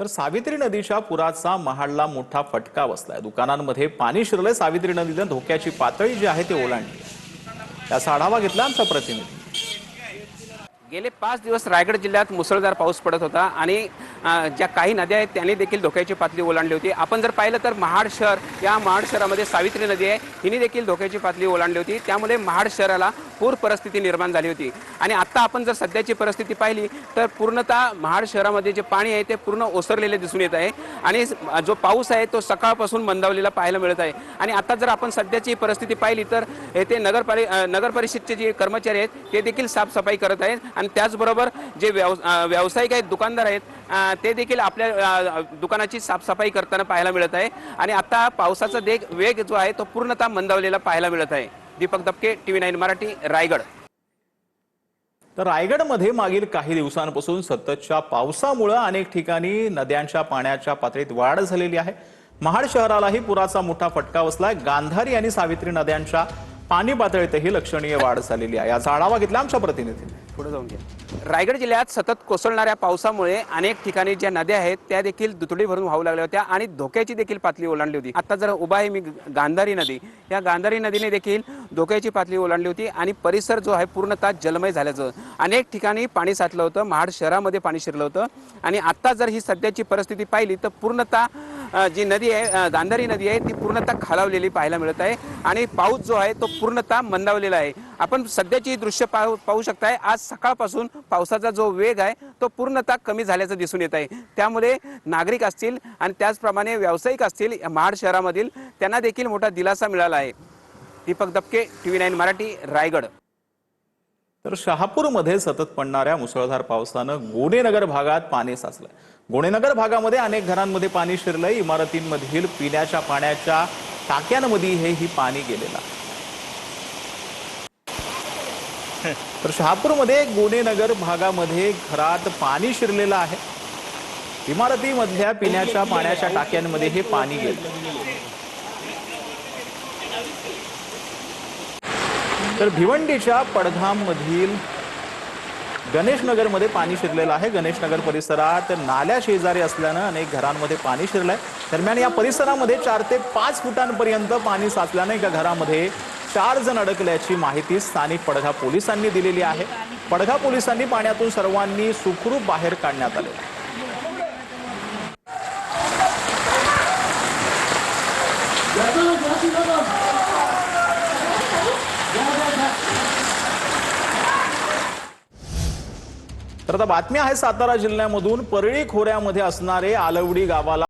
तर सावित्री नदीच्या पुराचा महाडला मोठा फटका बसलाय। दुकानांमध्ये पाणी शिरलंय। सावित्री नदीनं धोक्याची पातळी जी आहे ती ओलांडली। त्याचा आढावा घेतला आमचा प्रतिनिधी। गेले 5 दिवस रायगड जिल्ह्यात मुसळधार पाऊस पडत होता आणि ज्या काही नद्या आहेत त्यांनी देखील धोक्याची पातळी ओलांडली होती। आपण जर पाहिलं तर महाड शहर, या महाड शहरामध्ये सावित्री नदी आहे, हिने देखील धोक्याची पातळी ओलांडली होती। त्यामुळे महाड शहराला पूर परिस्थिती निर्माण झाली होती। आणि आता आपण जर सध्याची परिस्थिती पाहिली तर पूर्णतः महाड शहरामध्ये जे पाणी आहे ते पूर्ण ओसरलेले दिसून येत आहे आणि जो पाऊस आहे तो सकाळपासून मंदावलेला पाहायला मिळत आहे। आणि आता जर आपण सध्याची परिस्थिती पाहिली तर येथे नगर परिषदेचे जे कर्मचारी आहेत ते देखील साफसफाई करत आहेत आणि त्याचबरोबर जे व्यावसायिक आहेत, दुकानदार आहेत, ते देखील आपल्या दुकानाची साफसफाई करताना पाहायला मिळत आहे। आणि आता पावसाचा वेग जो आहे तो पूर्णतः मंदावलेला पाहायला मिळत आहे। दीपक दबके, TV9 मराठी, रायगड। तर रायगडमध्ये मागील काही दिवसांपासून सततच्या पावसामुळे अनेक ठिकाणी नद्यांच्या पाण्याच्या पातळीत वाढ झालेली आहे। महाड शहरालाही पुराचा मोठा फटका बसलाय। गांधारी आणि सावित्री नद्यांच्या पाणी पातळीतही लक्षणीय वाढ झालेली आहे। याचा आढावा घेतला आमच्या प्रतिनिधीने। पुढे जाऊन घ्या। रायगड जिल्ह्यात सतत कोसळणाऱ्या पावसामुळे अनेक ठिकाणी ज्या नद्या आहेत त्या देखील दुथडी भरून वाहू लागल्या होत्या आणि धोक्याची देखील पातळी ओलांडली होती। आता जर उभा आहे मी गांधारी नदी, या गांधारी नदीने देखील धोक्याची पातळी ओलांडली होती आणि परिसर जो आहे पूर्णतः जलमय झाल्याचं, अनेक ठिकाणी पाणी साचलं होतं। महाड शहरामध्ये पाणी शिरलं होतं आणि आता जर ही सध्याची परिस्थिती पाहिली तर पूर्णतः जी नदी आहे, गांधारी नदी आहे, ती पूर्णतः खालावलेली पाहायला मिळत आहे आणि पाऊस जो आहे तो पूर्णतः मंदावलेला आहे। आपण सध्याची दृश्य पाहू शकताय। आज सकाळपासून पावसाचा जो वेग आहे तो पूर्णतः कमी झाल्याचं दिसून येत आहे। त्यामुळे नागरिक असतील आणि त्याचप्रमाणे व्यावसायिक असतील महाड शहरामधील, त्यांना देखील मोठा दिलासा मिळाला आहे। दीपक दबके, TV9 मराठी, रायगड। तर शहापूरमध्ये सतत पडणाऱ्या मुसळधार पावसानं गोनेनगर भागात पाणी साचलंय। गोनेनगर भागामध्ये अनेक घरांमध्ये पाणी शिरलंय। इमारतींमधील पिण्याच्या पाण्याच्या टाक्यांमध्ये ही पाणी गेलेलं आहे। तर शहापूरमध्ये गोनेनगर भागामध्ये घरात पाणी शिरलेलं आहे। इमारतीमधल्या पिण्याच्या पाण्याच्या टाक्यांमध्ये हे पाणी गेलं। तर भिवंडीच्या पडघाम मधील गणेशनगरमध्ये पाणी शिरलेलं आहे। गणेशनगर परिसरात नाल्या शेजारी असल्यानं अनेक घरांमध्ये पाणी शिरलंय। दरम्यान या परिसरामध्ये 4 ते 5 फुटांपर्यंत पाणी साचल्याने एका घरामध्ये 4 जण अडकल्याची माहिती स्थानिक पडघा पोलिसांनी दिलेली आहे। पडघा पोलिसांनी पाण्यातून सर्वांनी सुखरूप बाहेर काढण्यात आले। तर आता बातमी आहे सातारा जिल्ह्यामधून। परळी खोऱ्यामध्ये असणारे आलवडी गावाला